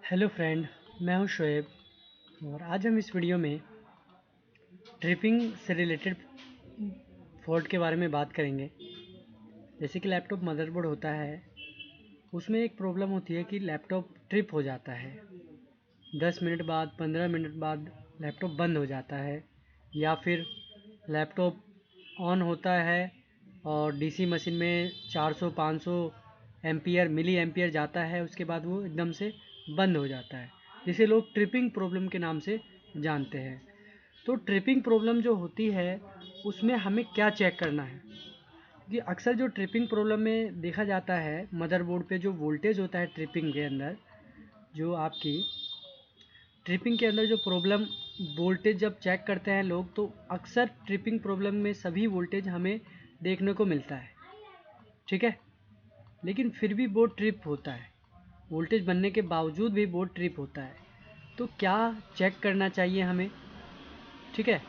Hello friend, मैं हूं शोएब और आज हम इस वीडियो में ट्रिपिंग से रिलेटेड फॉल्ट के बारे में बात करेंगे। जैसे कि लैपटॉप मदरबोर्ड होता है, उसमें एक प्रॉब्लम होती है कि लैपटॉप ट्रिप हो जाता है। 10 मिनट बाद 15 मिनट बाद लैपटॉप बंद हो जाता है, या फिर लैपटॉप ऑन होता है और डीसी मशीन में 400-500 एम्पियर मिली एम्पियर जाता है, उसके बाद वो एकदम से बंद हो जाता है, जिसे लोग ट्रिपिंग प्रॉब्लम के नाम से जानते हैं। तो ट्रिपिंग प्रॉब्लम जो होती है, उसमें हमें क्या चेक करना है कि अक्सर जो ट्रिपिंग प्रॉब्लम में देखा जाता है, मदरबोर्ड पे जो वोल्टेज होता है ट्रिपिंग के अंदर, जो आपकी ट्रिपिंग के अंदर जो प्रॉब्लम वोल्टेज जब चेक करते हैं लोग, तो अक्सर ट्रिपिंग प्रॉब्लम में सभी वोल्टेज हमें देखने को मिलता है। ठीक है, लेकिन फिर भी बोर्ड ट्रिप होता है, वोल्टेज बनने के बावजूद भी बोर्ड ट्रिप होता है। तो क्या चेक करना चाहिए हमें? ठीक है,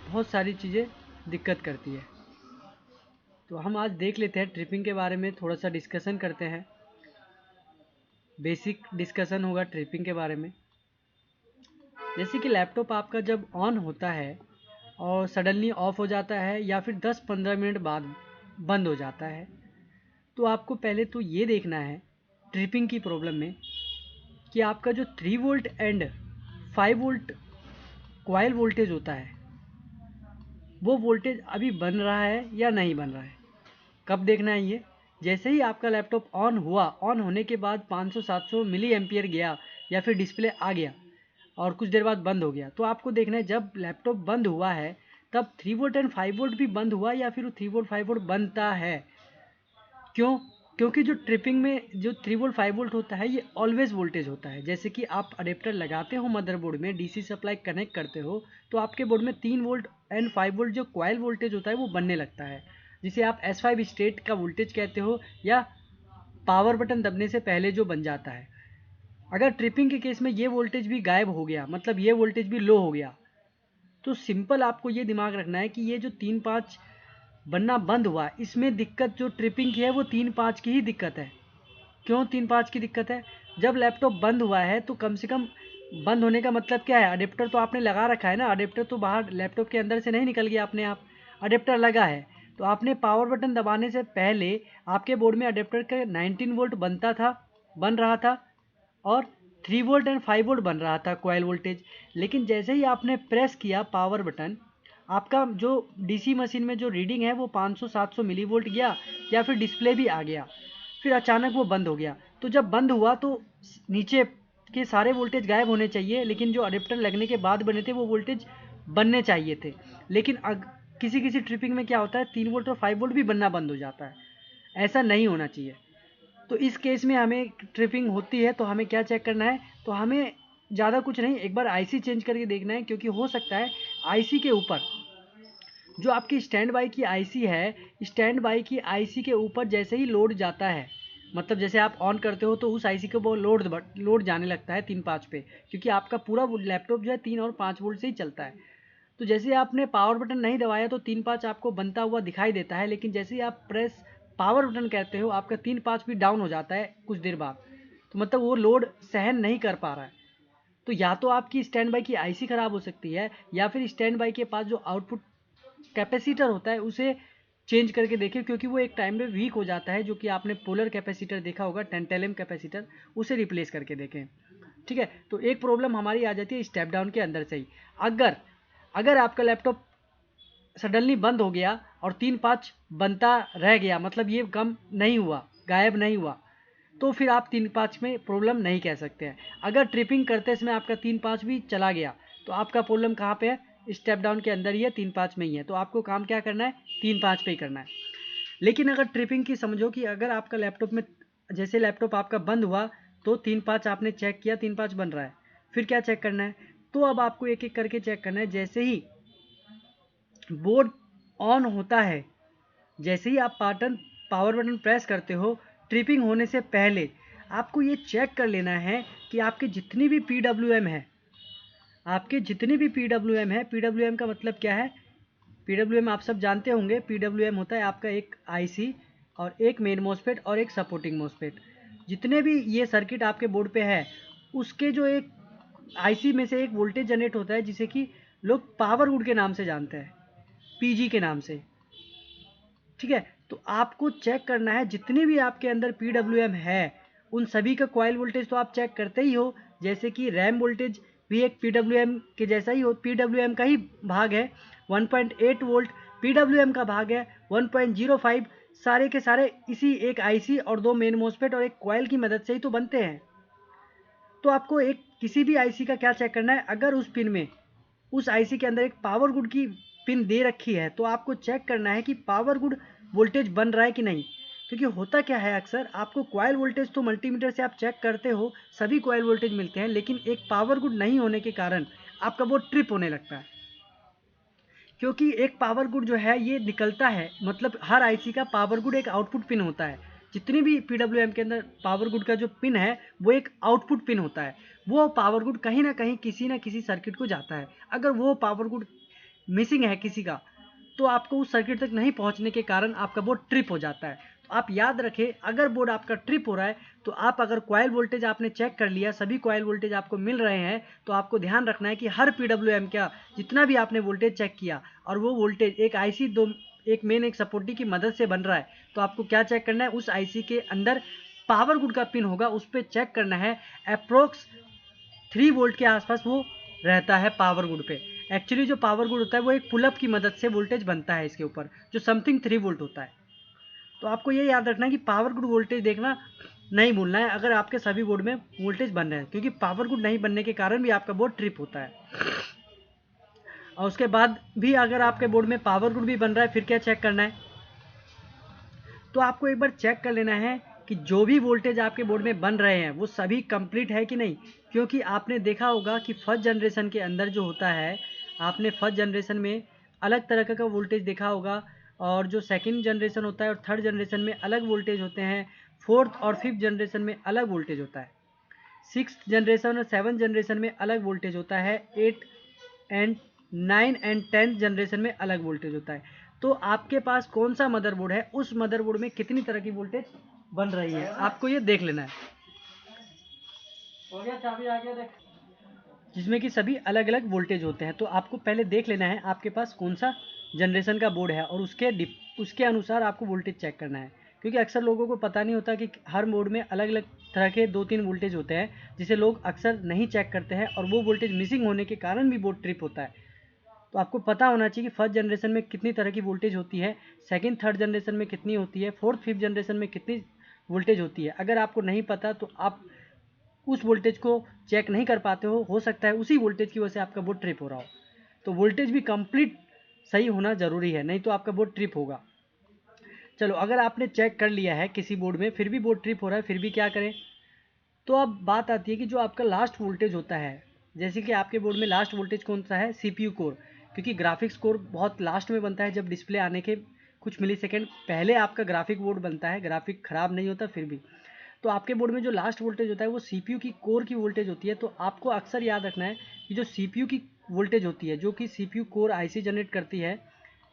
बहुत सारी चीज़ें दिक्कत करती है। तो हम आज देख लेते हैं, ट्रिपिंग के बारे में थोड़ा सा डिस्कशन करते हैं। बेसिक डिस्कशन होगा ट्रिपिंग के बारे में। जैसे कि लैपटॉप आपका जब ऑन होता है और सडनली ऑफ हो जाता है, या फिर 10-15 मिनट बाद बंद हो जाता है, तो आपको पहले तो ये देखना है ट्रिपिंग की प्रॉब्लम में कि आपका जो 3 volt and 5 volt coil voltage होता है, वो वोल्टेज अभी बन रहा है या नहीं बन रहा है। कब देखना है ये? जैसे ही आपका लैपटॉप ऑन हुआ, ऑन होने के बाद 500-700 मिली एम्पियर गया या फिर डिस्प्ले आ गया और कुछ देर बाद बंद हो गया, तो आपको देखना है जब लैपटॉप बंद हुआ है तब 3 वोल्ट एंड 5 वोल्ट भी बंद हुआ या फिर 3 वोल्ट 5 वोल्ट बनता है। क्यों? क्योंकि जो ट्रिपिंग में जो 3 वोल्ट 5 वोल्ट होता है, ये ऑलवेज वोल्टेज होता है। जैसे कि आप अडेप्टर लगाते हो मदरबोर्ड में, डीसी सप्लाई कनेक्ट करते हो, तो आपके बोर्ड में 3 वोल्ट एंड 5 वोल्ट जो कॉइल वोल्टेज होता है वो बनने लगता है, जिसे आप S5 स्टेट का वोल्टेज कहते हो, या पावर बटन दबने से पहले जो बन जाता है। अगर ट्रिपिंग के केस में ये वोल्टेज भी गायब हो गया, मतलब ये वोल्टेज भी लो हो गया, तो सिंपल आपको ये दिमाग रखना है कि ये जो 3-5 बनना बंद हुआ, इसमें दिक्कत जो ट्रिपिंग की है वो 3-5 की ही दिक्कत है। क्यों 3-5 की दिक्कत है? जब लैपटॉप बंद हुआ है तो कम से कम, बंद होने का मतलब क्या है? अडेप्टर तो आपने लगा रखा है ना, अडेप्टर तो बाहर लैपटॉप के अंदर से नहीं निकल गया अपने आप, अडेप्टर लगा है। तो आपने पावर बटन दबाने से पहले आपके बोर्ड में अडेप्टर का 19 वोल्ट बन रहा था, और 3 वोल्ट एंड 5 वोल्ट बन रहा था कॉइल वोल्टेज। लेकिन जैसे ही आपने प्रेस किया पावर बटन, आपका जो डीसी मशीन में जो रीडिंग है वो 500-700 मिली वोल्ट गया, या फिर डिस्प्ले भी आ गया, फिर अचानक वो बंद हो गया। तो जब बंद हुआ तो नीचे के सारे वोल्टेज गायब होने चाहिए, लेकिन जो अडेप्टर लगने के बाद बने थे वो वोल्टेज बनने चाहिए थे। लेकिन किसी किसी ट्रिपिंग में क्या होता है, 3 वोल्ट और 5 वोल्ट भी बनना बंद हो जाता है। ऐसा नहीं होना चाहिए। तो इस केस में हमें ट्रिपिंग होती है तो हमें क्या चेक करना है? तो हमें ज़्यादा कुछ नहीं, एक बार आईसी चेंज करके देखना है, क्योंकि हो सकता है आईसी के ऊपर जो आपकी स्टैंड बाई की आईसी है, स्टैंड बाई की आईसी के ऊपर जैसे ही लोड जाता है, मतलब जैसे आप ऑन करते हो तो उस आईसी को वो लोड जाने लगता है 3-5 पे, क्योंकि आपका पूरा लैपटॉप जो है 3 और 5 वोल्ट से ही चलता है। तो जैसे ही आपने पावर बटन नहीं दबाया तो 3-5 आपको बनता हुआ दिखाई देता है, लेकिन जैसे ही आप प्रेस पावर बटन कहते हो, आपका 3-5 भी डाउन हो जाता है कुछ देर बाद। तो मतलब वो लोड सहन नहीं कर पा रहा है। तो या तो आपकी स्टैंड बाई की आईसी ख़राब हो सकती है, या फिर स्टैंड बाई के पास जो आउटपुट कैपेसिटर होता है उसे चेंज करके देखें, क्योंकि वो एक टाइम पे वीक हो जाता है। जो कि आपने पोलर कैपेसिटर देखा होगा, टेंटेलम कैपेसिटर, उसे रिप्लेस करके देखें। ठीक है, तो एक प्रॉब्लम हमारी आ जाती है स्टेप डाउन के अंदर से ही। अगर अगर आपका लैपटॉप सडनली बंद हो गया और 3-5 बनता रह गया, मतलब ये कम नहीं हुआ, गायब नहीं हुआ, तो फिर आप 3-5 में प्रॉब्लम नहीं कह सकते हैं। अगर ट्रिपिंग करते समय आपका 3-5 भी चला गया, तो आपका प्रॉब्लम कहाँ पे है? स्टेप डाउन के अंदर ही है, 3-5 में ही है। तो आपको काम क्या करना है? 3-5 पे ही करना है। लेकिन अगर ट्रिपिंग की समझो कि अगर आपका लैपटॉप में, जैसे लैपटॉप आपका बंद हुआ तो 3-5 आपने चेक किया, 3-5 बन रहा है, फिर क्या चेक करना है? तो अब आपको एक एक करके चेक करना है। जैसे ही बोर्ड ऑन होता है, जैसे ही आप पावर बटन प्रेस करते हो, ट्रिपिंग होने से पहले आपको ये चेक कर लेना है कि आपके जितनी भी पीडब्ल्यूएम है, पीडब्ल्यूएम का मतलब क्या है? पीडब्ल्यूएम आप सब जानते होंगे। पीडब्ल्यूएम होता है आपका एक आईसी और एक मेन मोसफेट और एक सपोर्टिंग मोसफेट। जितने भी ये सर्किट आपके बोर्ड पे है, उसके जो एक आईसी में से एक वोल्टेज जनरेट होता है जिसे कि लोग पावर गुड के नाम से जानते हैं, पीजी के नाम से। ठीक है, तो आपको चेक करना है जितने भी आपके अंदर पीडब्ल्यूएम है उन सभी का कॉइल वोल्टेज तो आप चेक करते ही हो। जैसे कि रैम वोल्टेज भी एक पीडब्ल्यूएम के जैसा ही हो, पीडब्ल्यूएम का ही भाग है। 1.8 वोल्ट पीडब्ल्यूएम का भाग है, 1.05 सारे के सारे इसी एक आईसी और दो मेन मोस्फेट और एक कॉइल की मदद से ही तो बनते हैं। तो आपको एक किसी भी आईसी का क्या चेक करना है, अगर उस पिन में उस आईसी के अंदर एक पावर गुड की पिन दे रखी है तो आपको चेक करना है कि पावर गुड वोल्टेज बन रहा है कि नहीं। क्योंकि होता क्या है, अक्सर आपको कॉइल वोल्टेज तो मल्टीमीटर से आप चेक करते हो, सभी कॉइल वोल्टेज मिलते हैं, लेकिन एक पावर गुड नहीं होने के कारण आपका वो ट्रिप होने लगता है। क्योंकि एक पावर गुड जो है ये निकलता है, मतलब हर आईसी का पावर गुड एक आउटपुट पिन होता है। जितनी भी पीडब्ल्यूएम के अंदर पावर गुड का जो पिन है वो एक आउटपुट पिन होता है। वो पावर गुड कहीं ना किसी सर्किट को जाता है। अगर वो पावर गुड मिसिंग है किसी का तो आपको उस सर्किट तक नहीं पहुंचने के कारण आपका बोर्ड ट्रिप हो जाता है। तो आप याद रखें, अगर बोर्ड आपका ट्रिप हो रहा है तो आप अगर कॉइल वोल्टेज आपने चेक कर लिया, सभी कॉइल वोल्टेज आपको मिल रहे हैं, तो आपको ध्यान रखना है कि हर पीडब्ल्यूएम का जितना भी आपने वोल्टेज चेक किया और वो वोल्टेज एक आईसी दो एक मेन एक सपोर्टिंग की मदद से बन रहा है, तो आपको क्या चेक करना है, उस आईसी के अंदर पावर गुड का पिन होगा उस पर चेक करना है। अप्रोक्स 3 वोल्ट के आसपास वो रहता है पावर गुड पे। एक्चुअली जो पावर गुड होता है वो एक पुलअप की मदद से वोल्टेज बनता है इसके ऊपर, जो समथिंग 3 वोल्ट होता है। तो आपको ये याद रखना है कि पावर गुड वोल्टेज देखना नहीं भूलना है अगर आपके सभी बोर्ड में वोल्टेज बन रहे हैं, क्योंकि पावर गुड नहीं बनने के कारण भी आपका बोर्ड ट्रिप होता है। और उसके बाद भी अगर आपके बोर्ड में पावर गुड भी बन रहा है, फिर क्या चेक करना है, तो आपको एक बार चेक कर लेना है कि जो भी वोल्टेज आपके बोर्ड में बन रहे हैं वो सभी कंप्लीट है कि नहीं। क्योंकि आपने देखा होगा कि फर्स्ट जनरेशन के अंदर जो होता है, आपने फर्स्ट जनरेशन में अलग तरह का वोल्टेज देखा होगा, और जो सेकंड जनरेशन होता है और थर्ड जनरेशन में अलग वोल्टेज होते हैं, फोर्थ और फिफ्थ जनरेशन में अलग वोल्टेज होता है, सिक्स जनरेशन और सेवन जनरेशन में अलग वोल्टेज होता है, 8 एंड 9 एंड 10 जनरेशन में अलग वोल्टेज होता है। तो आपके पास कौन सा मदरबोर्ड है, उस मदरबोर्ड में कितनी तरह की वोल्टेज बन रही है, आपको ये देख लेना है। हो गया, चाबी आ गया देख, जिसमें कि सभी अलग अलग वोल्टेज होते हैं। तो आपको पहले देख लेना है आपके पास कौन सा जनरेशन का बोर्ड है और उसके अनुसार आपको वोल्टेज चेक करना है। क्योंकि अक्सर लोगों को पता नहीं होता कि हर मोड में अलग अलग तरह के 2-3 वोल्टेज होते हैं, जिसे लोग अक्सर नहीं चेक करते हैं और वो वोल्टेज मिसिंग होने के कारण भी बोर्ड ट्रिप होता है। तो आपको पता होना चाहिए कि फर्स्ट जनरेशन में कितनी तरह की वोल्टेज होती है, सेकंड थर्ड जनरेशन में कितनी होती है, फोर्थ फिफ्थ जनरेशन में कितनी वोल्टेज होती है। अगर आपको नहीं पता तो आप उस वोल्टेज को चेक नहीं कर पाते हो सकता है उसी वोल्टेज की वजह से आपका बोर्ड ट्रिप हो रहा हो। तो वोल्टेज भी कंप्लीट सही होना ज़रूरी है, नहीं तो आपका बोर्ड ट्रिप होगा। चलो, अगर आपने चेक कर लिया है किसी बोर्ड में फिर भी बोर्ड ट्रिप हो रहा है, फिर भी क्या करें, तो अब बात आती है कि जो आपका लास्ट वोल्टेज होता है, जैसे कि आपके बोर्ड में लास्ट वोल्टेज कौन सा है, सीपीयू कोर। क्योंकि ग्राफिक्स कोर बहुत लास्ट में बनता है, जब डिस्प्ले आने के कुछ मिली सेकेंड पहले आपका ग्राफिक बोर्ड बनता है, ग्राफिक ख़राब नहीं होता फिर भी। तो आपके बोर्ड में जो लास्ट वोल्टेज होता है वो सीपीयू की कोर की वोल्टेज होती है। तो आपको अक्सर याद रखना है कि जो सीपीयू की वोल्टेज होती है, जो कि सीपीयू कोर आईसी जनरेट करती है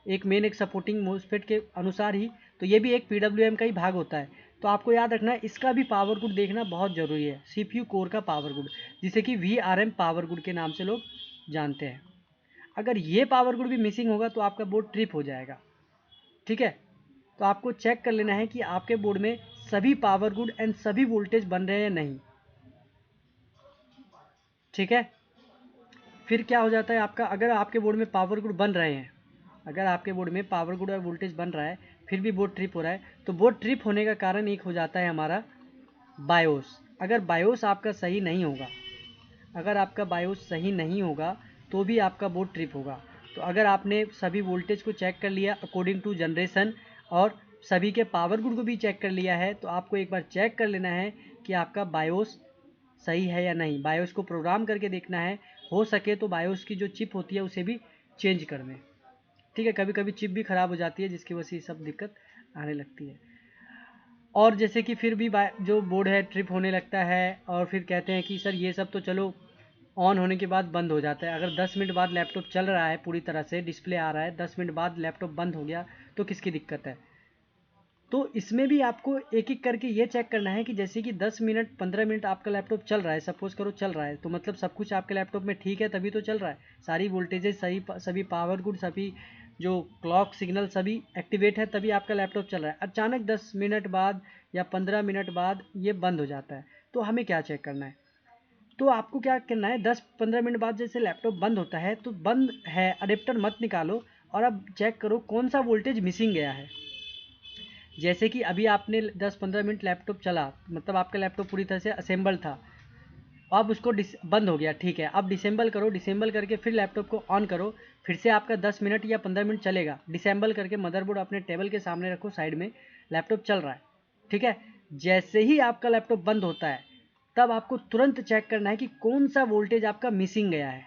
एक मेन एक सपोर्टिंग मोस्फेट के अनुसार ही, तो ये भी एक पीडब्ल्यूएम का ही भाग होता है। तो आपको याद रखना है इसका भी पावर गुड देखना बहुत ज़रूरी है, सीपीयू कोर का पावर गुड, जिसे कि वीआरएम पावर गुड के नाम से लोग जानते हैं। अगर ये पावर गुड भी मिसिंग होगा तो आपका बोर्ड ट्रिप हो जाएगा। ठीक है, तो आपको चेक कर लेना है कि आपके बोर्ड में सभी पावर गुड एंड सभी वोल्टेज बन रहे हैं या नहीं। ठीक है, फिर क्या हो जाता है आपका, अगर आपके बोर्ड में पावर गुड बन रहे हैं, अगर आपके बोर्ड में पावर गुड और वोल्टेज बन रहा है फिर भी बोर्ड ट्रिप हो रहा है, तो बोर्ड ट्रिप होने का कारण एक हो जाता है हमारा बायोस। अगर बायोस आपका सही नहीं होगा, अगर आपका बायोस सही नहीं होगा तो भी आपका बोर्ड ट्रिप होगा। तो अगर आपने सभी वोल्टेज को चेक कर लिया अकॉर्डिंग टू जनरेशन और सभी के पावर गुड को भी चेक कर लिया है, तो आपको एक बार चेक कर लेना है कि आपका बायोस सही है या नहीं। बायोस को प्रोग्राम करके देखना है, हो सके तो बायोस की जो चिप होती है उसे भी चेंज कर दें। ठीक है, कभी कभी चिप भी ख़राब हो जाती है जिसकी वजह से सब दिक्कत आने लगती है। और जैसे कि फिर भी जो बोर्ड है ट्रिप होने लगता है और फिर कहते हैं कि सर ये सब तो चलो ऑन होने के बाद बंद हो जाता है। अगर 10 मिनट बाद लैपटॉप चल रहा है पूरी तरह से, डिस्प्ले आ रहा है, 10 मिनट बाद लैपटॉप बंद हो गया तो किसकी दिक्कत है। तो इसमें भी आपको एक एक करके ये चेक करना है कि जैसे कि 10 मिनट 15 मिनट आपका लैपटॉप चल रहा है, सपोज करो चल रहा है, तो मतलब सब कुछ आपके लैपटॉप में ठीक है, तभी तो चल रहा है। सारी वोल्टेजेस सभी पावर गुड, सभी जो क्लॉक सिग्नल सभी एक्टिवेट है, तभी आपका लैपटॉप चल रहा है। अचानक 10 मिनट बाद या 15 मिनट बाद ये बंद हो जाता है, तो हमें क्या चेक करना है? तो आपको क्या करना है, 10-15 मिनट बाद जैसे लैपटॉप बंद होता है, तो बंद है अडेप्टर मत निकालो, और अब चेक करो कौन सा वोल्टेज मिसिंग गया है। जैसे कि अभी आपने 10-15 मिनट लैपटॉप चला, मतलब आपका लैपटॉप पूरी तरह से असेंबल था, अब उसको बंद हो गया, ठीक है। अब डिसेंबल करो, डिसेंबल करके फिर लैपटॉप को ऑन करो, फिर से आपका 10 मिनट या 15 मिनट चलेगा। डिसेंबल करके मदरबोर्ड अपने टेबल के सामने रखो साइड में, लैपटॉप चल रहा है, ठीक है। जैसे ही आपका लैपटॉप बंद होता है, तब आपको तुरंत चेक करना है कि कौन सा वोल्टेज आपका मिसिंग गया है,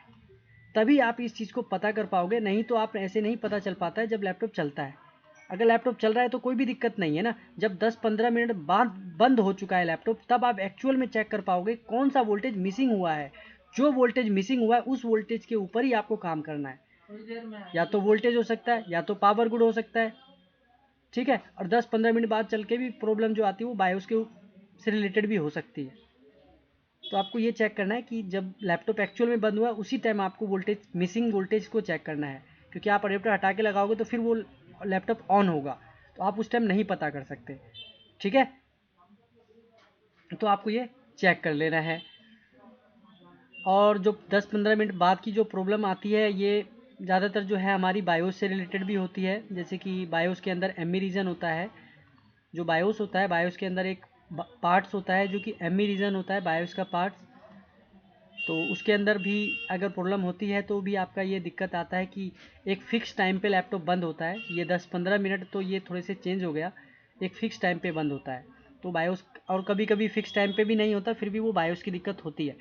तभी आप इस चीज़ को पता कर पाओगे। नहीं तो आप ऐसे नहीं पता चल पाता है जब लैपटॉप चलता है। अगर लैपटॉप चल रहा है तो कोई भी दिक्कत नहीं है ना, जब 10-15 मिनट बाद बंद हो चुका है लैपटॉप, तब आप एक्चुअल में चेक कर पाओगे कौन सा वोल्टेज मिसिंग हुआ है। जो वोल्टेज मिसिंग हुआ है उस वोल्टेज के ऊपर ही आपको काम करना है। या तो वोल्टेज हो सकता है, या तो पावर गुड हो सकता है, ठीक है। और 10-15 मिनट बाद चल के भी प्रॉब्लम जो आती है वो बायोस के से रिलेटेड भी हो सकती है। तो आपको ये चेक करना है कि जब लैपटॉप एक्चुअल में बंद हुआ उसी टाइम आपको वोल्टेज, मिसिंग वोल्टेज को चेक करना है, क्योंकि आप अडेप्टर हटा के लगाओगे तो फिर वो लैपटॉप ऑन होगा, तो आप उस टाइम नहीं पता कर सकते, ठीक है। तो आपको ये चेक कर लेना है। और जो 10-15 मिनट बाद की जो प्रॉब्लम आती है, ये ज़्यादातर जो है हमारी बायोस से रिलेटेड भी होती है। जैसे कि बायोस के अंदर एमई रीजन होता है, जो बायोस होता है, बायोस के अंदर एक पार्ट्स होता है जो कि एमई रीजन होता है बायोस का पार्ट्स। तो उसके अंदर भी अगर प्रॉब्लम होती है तो भी आपका ये दिक्कत आता है कि एक फ़िक्स टाइम पे लैपटॉप बंद होता है। ये 10-15 मिनट तो ये थोड़े से चेंज हो गया, एक फ़िक्स टाइम पे बंद होता है। तो बायोस, और कभी कभी फ़िक्स टाइम पे भी नहीं होता, फिर भी वो बायोस की दिक्कत होती है।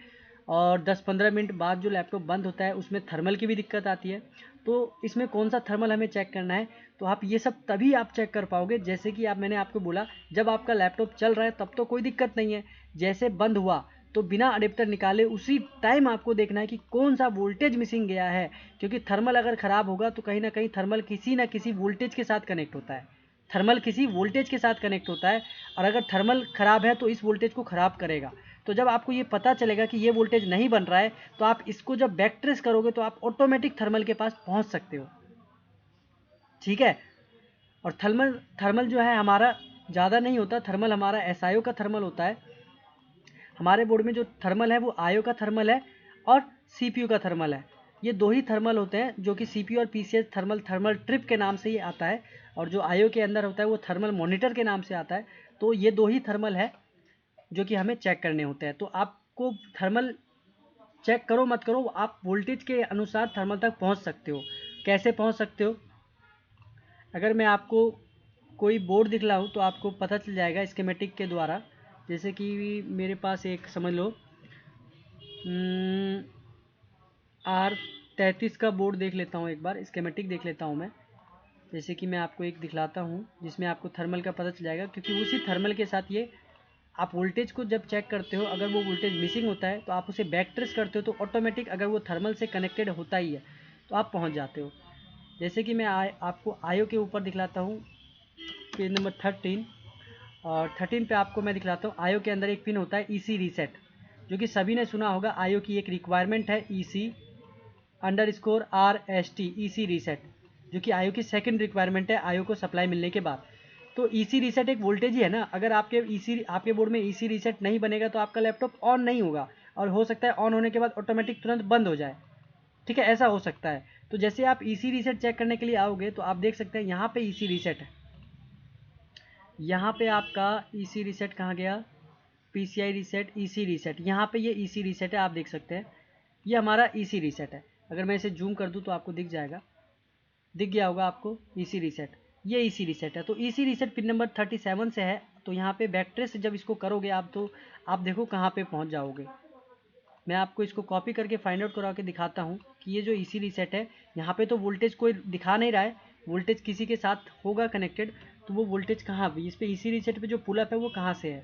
और 10-15 मिनट बाद जो लैपटॉप बंद होता है उसमें थर्मल की भी दिक्कत आती है। तो इसमें कौन सा थर्मल हमें चेक करना है, तो आप ये सब तभी आप चेक कर पाओगे, जैसे कि मैंने आपको बोला, जब आपका लैपटॉप चल रहा है तब तो कोई दिक्कत नहीं है, जैसे बंद हुआ तो बिना अडेप्टर निकाले उसी टाइम आपको देखना है कि कौन सा वोल्टेज मिसिंग गया है। क्योंकि थर्मल अगर ख़राब होगा तो कहीं ना कहीं थर्मल किसी ना किसी वोल्टेज के साथ कनेक्ट होता है, थर्मल किसी वोल्टेज के साथ कनेक्ट होता है, और अगर थर्मल ख़राब है तो इस वोल्टेज को ख़राब करेगा। तो जब आपको ये पता चलेगा कि ये वोल्टेज नहीं बन रहा है, तो आप इसको जब बैक ट्रेस करोगे तो आप ऑटोमेटिक थर्मल के पास पहुंच सकते हो, ठीक है। और थर्मल थर्मल जो है हमारा ज़्यादा नहीं होता, थर्मल हमारा एसआईओ का थर्मल होता है। हमारे बोर्ड में जो थर्मल है वो आईओ का थर्मल है और सीपीयू का थर्मल है। ये दो ही थर्मल होते हैं, जो कि सीपीयू और पीसीएस थर्मल, थर्मल ट्रिप के नाम से ही आता है, और जो आईओ के अंदर होता है वो थर्मल मॉनिटर के नाम से आता है। तो ये दो ही थर्मल है जो कि हमें चेक करने होते हैं। तो आपको थर्मल चेक करो मत करो, आप वोल्टेज के अनुसार थर्मल तक पहुंच सकते हो। कैसे पहुंच सकते हो? अगर मैं आपको कोई बोर्ड दिखलाऊँ तो आपको पता चल जाएगा स्कीमेटिक के द्वारा। जैसे कि मेरे पास एक समझ लो R33 का बोर्ड देख लेता हूँ, एक बार स्कीमेटिक देख लेता हूँ मैं। जैसे कि मैं आपको एक दिखलाता हूँ जिसमें आपको थर्मल का पता चल जाएगा, क्योंकि उसी थर्मल के साथ ये आप वोल्टेज को जब चेक करते हो, अगर वो वोल्टेज मिसिंग होता है तो आप उसे बैक ट्रेस करते हो, तो ऑटोमेटिक अगर वो थर्मल से कनेक्टेड होता ही है तो आप पहुंच जाते हो। जैसे कि मैं आपको आईओ के ऊपर दिखलाता हूँ, पेज नंबर 13, और 13 पे आपको मैं दिखलाता हूँ। आईओ के अंदर एक पिन होता है ईसी रीसेट, जो कि सभी ने सुना होगा। आईओ की एक रिक्वायरमेंट है EC_RST, ईसी रीसेट, जो कि आईओ की सेकंड रिक्वायरमेंट है आईओ को सप्लाई मिलने के बाद। तो ईसी रीसेट एक वोल्टेज ही है ना, अगर आपके बोर्ड में ईसी रीसेट नहीं बनेगा तो आपका लैपटॉप ऑन नहीं होगा, और हो सकता है ऑन होने के बाद ऑटोमेटिक तुरंत बंद हो जाए, ठीक है, ऐसा हो सकता है। तो जैसे आप ईसी रीसेट चेक करने के लिए आओगे तो आप देख सकते हैं यहाँ पे ईसी रीसेट है, यहाँ पे आपका ईसी रीसेट कहाँ गया, पीसीआई रीसेट, ईसी रीसेट, यहाँ पे ये ईसी रीसेट है, आप देख सकते हैं ये हमारा ईसी रीसेट है। अगर मैं इसे जूम कर दूँ तो आपको दिख जाएगा, दिख गया होगा आपको ईसी रीसेट, ये ईसी रीसेट है। तो ईसी रीसेट पिन नंबर 37 से है, तो यहाँ पे बैक ट्रेस जब इसको करोगे आप, तो आप देखो कहाँ पे पहुँच जाओगे। मैं आपको इसको कॉपी करके फाइंड आउट करा के दिखाता हूँ कि ये जो ईसी रीसेट है, यहाँ पे तो वोल्टेज कोई दिखा नहीं रहा है, वोल्टेज किसी के साथ होगा कनेक्टेड, तो वो वोल्टेज कहाँ भी इस पे ईसी रीसेट पे जो पुलअप है वो कहाँ से है।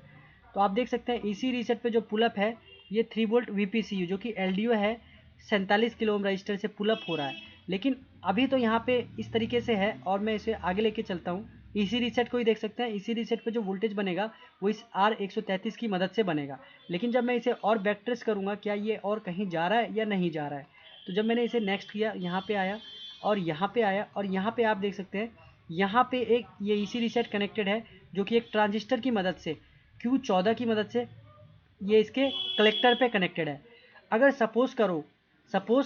तो आप देख सकते हैं ईसी रीसेट पे जो पुलअप है ये 3 वोल्ट वीपीसीयू, जो कि एलडीओ है, 47 किलो ओम रजिस्टर से पुलअप हो रहा है। लेकिन अभी तो यहाँ पे इस तरीके से है, और मैं इसे आगे लेके चलता हूँ इसी रीसेट को ही देख सकते हैं। इसी रीसेट पे जो वोल्टेज बनेगा वो इस R133 की मदद से बनेगा। लेकिन जब मैं इसे और बैक ट्रेस करूँगा क्या ये और कहीं जा रहा है या नहीं जा रहा है, तो जब मैंने इसे नेक्स्ट किया, यहाँ पे आया और यहाँ पे आया और यहाँ पे आप देख सकते हैं यहाँ पे एक ये इसी रीसेट कनेक्टेड है जो कि एक ट्रांजिस्टर की मदद से Q14 की मदद से ये इसके कलेक्टर पे कनेक्टेड है। अगर सपोज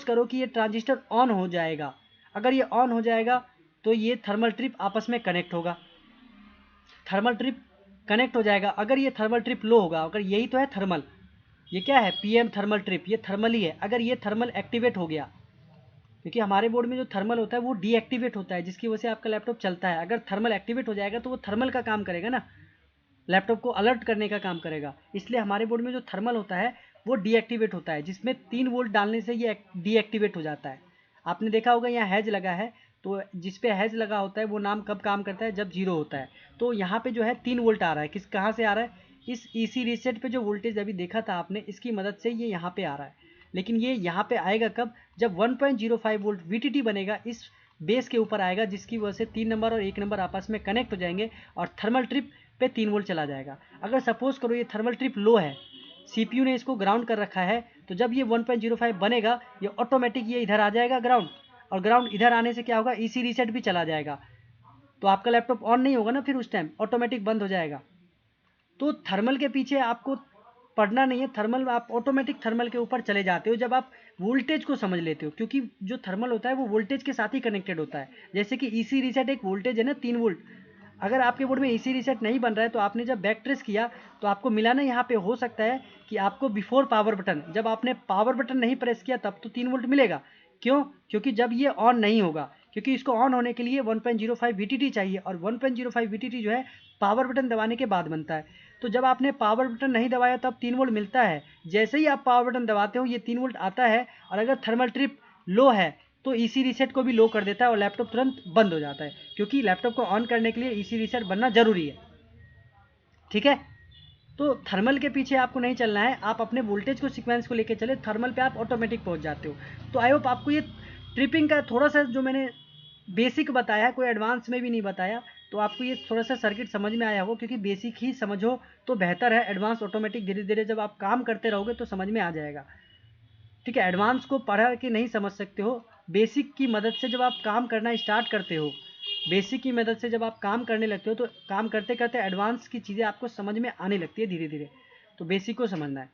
करो कि ये ट्रांजिस्टर ऑन हो जाएगा, अगर ये ऑन हो जाएगा तो ये थर्मल ट्रिप आपस में कनेक्ट होगा, थर्मल ट्रिप कनेक्ट हो जाएगा। अगर ये थर्मल ट्रिप लो होगा, अगर यही तो है थर्मल, ये क्या है PM थर्मल ट्रिप, ये थर्मल ही है। अगर ये थर्मल एक्टिवेट हो गया, क्योंकि हमारे बोर्ड में जो थर्मल होता है वो डीएक्टिवेट होता है, जिसकी वजह से आपका लैपटॉप चलता है। अगर थर्मल एक्टिवेट हो जाएगा तो वो थर्मल का काम करेगा ना, लैपटॉप को अलर्ट करने का काम करेगा। इसलिए हमारे बोर्ड में जो थर्मल होता है वो डीएक्टिवेट होता है, जिसमें 3 वोल्ट डालने से ये डीएक्टिवेट हो जाता है। आपने देखा होगा यहाँ हैज लगा है, तो जिस पे हैज लगा होता है वो नाम कब काम करता है, जब 0 होता है। तो यहाँ पे जो है 3 वोल्ट आ रहा है, कहाँ से आ रहा है, इस ईसी रीसेट पे जो वोल्टेज अभी देखा था आपने, इसकी मदद से ये यहाँ पे आ रहा है। लेकिन ये यहाँ पे आएगा कब, जब 1.05 वोल्ट VTT बनेगा, इस बेस के ऊपर आएगा, जिसकी वजह से 3 नंबर और 1 नंबर आपस में कनेक्ट हो जाएंगे और थर्मल ट्रिप पे 3 वोल्ट चला जाएगा। अगर सपोज करो ये थर्मल ट्रिप लो है, CPU ने इसको ग्राउंड कर रखा है, तो जब ये 1.05 बनेगा ये ऑटोमेटिक ये इधर आ जाएगा ग्राउंड, और ग्राउंड इधर आने से क्या होगा, ईसी रीसेट भी चला जाएगा। तो आपका लैपटॉप ऑन नहीं होगा ना, फिर उस टाइम ऑटोमेटिक बंद हो जाएगा। तो थर्मल के पीछे आपको पढ़ना नहीं है, थर्मल आप ऑटोमेटिक थर्मल के ऊपर चले जाते हो जब आप वोल्टेज को समझ लेते हो, क्योंकि जो थर्मल होता है वो वोल्टेज के साथ ही कनेक्टेड होता है। जैसे कि ईसी रीसेट एक वोल्टेज है ना, 3 वोल्ट। अगर आपके बोर्ड में ईसी रीसेट नहीं बन रहा है तो आपने जब बैक ट्रेस किया तो आपको मिला ना, यहाँ पे हो सकता है कि आपको बिफोर पावर बटन, जब आपने पावर बटन नहीं प्रेस किया तब तो 3 वोल्ट मिलेगा। क्यों? क्योंकि जब ये ऑन नहीं होगा, क्योंकि इसको ऑन होने के लिए 1.05 VTT चाहिए, और 1.05 VTT जो है पावर बटन दबाने के बाद बनता है। तो जब आपने पावर बटन नहीं दबाया तब 3 वोल्ट मिलता है, जैसे ही आप पावर बटन दबाते हो ये 3 वोल्ट आता है, और अगर थर्मल ट्रिप लो है तो ईसी रीसेट को भी लो कर देता है और लैपटॉप तुरंत बंद हो जाता है, क्योंकि लैपटॉप को ऑन करने के लिए ईसी रीसेट बनना जरूरी है। ठीक है, तो थर्मल के पीछे आपको नहीं चलना है, आप अपने वोल्टेज को सीक्वेंस को लेके चले, थर्मल पे आप ऑटोमेटिक पहुंच जाते हो। तो आई होप आपको ये ट्रिपिंग का थोड़ा सा जो मैंने बेसिक बताया, कोई एडवांस में भी नहीं बताया, तो आपको ये थोड़ा सा सर्किट समझ में आया होगा, क्योंकि बेसिक ही समझो तो बेहतर है। एडवांस ऑटोमेटिक धीरे धीरे जब आप काम करते रहोगे तो समझ में आ जाएगा। ठीक है, एडवांस को पढ़ा के नहीं समझ सकते हो, बेसिक की मदद से जब आप काम करना स्टार्ट करते हो, बेसिक की मदद से जब आप काम करने लगते हो तो काम करते करते एडवांस की चीज़ें आपको समझ में आने लगती है धीरे धीरे। तो बेसिक को समझना है।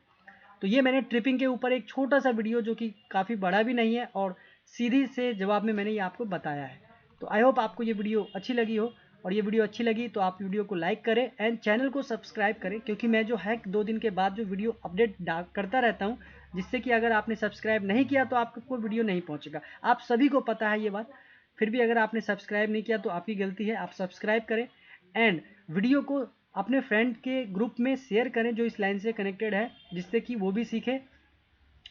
तो ये मैंने ट्रिपिंग के ऊपर एक छोटा सा वीडियो, जो कि काफ़ी बड़ा भी नहीं है, और सीधी से जवाब में मैंने ये आपको बताया है। तो आई होप आपको ये वीडियो अच्छी लगी हो, और ये वीडियो अच्छी लगी तो आप वीडियो को लाइक करें एंड चैनल को सब्सक्राइब करें, क्योंकि मैं जो है 2 दिन के बाद जो वीडियो अपडेट करता रहता हूँ, जिससे कि अगर आपने सब्सक्राइब नहीं किया तो आपको वीडियो नहीं पहुँचेगा। आप सभी को पता है ये बात, फिर भी अगर आपने सब्सक्राइब नहीं किया तो आपकी गलती है। आप सब्सक्राइब करें एंड वीडियो को अपने फ्रेंड के ग्रुप में शेयर करें जो इस लाइन से कनेक्टेड है, जिससे कि वो भी सीखे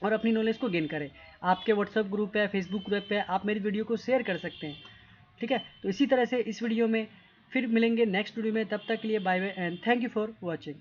और अपनी नॉलेज को गेन करें। आपके व्हाट्सएप ग्रुप है, फेसबुक ग्रुप है, आप मेरी वीडियो को शेयर कर सकते हैं। ठीक है, तो इसी तरह से इस वीडियो में फिर मिलेंगे नेक्स्ट वीडियो में, तब तक के लिए bye bye and thank you for watching.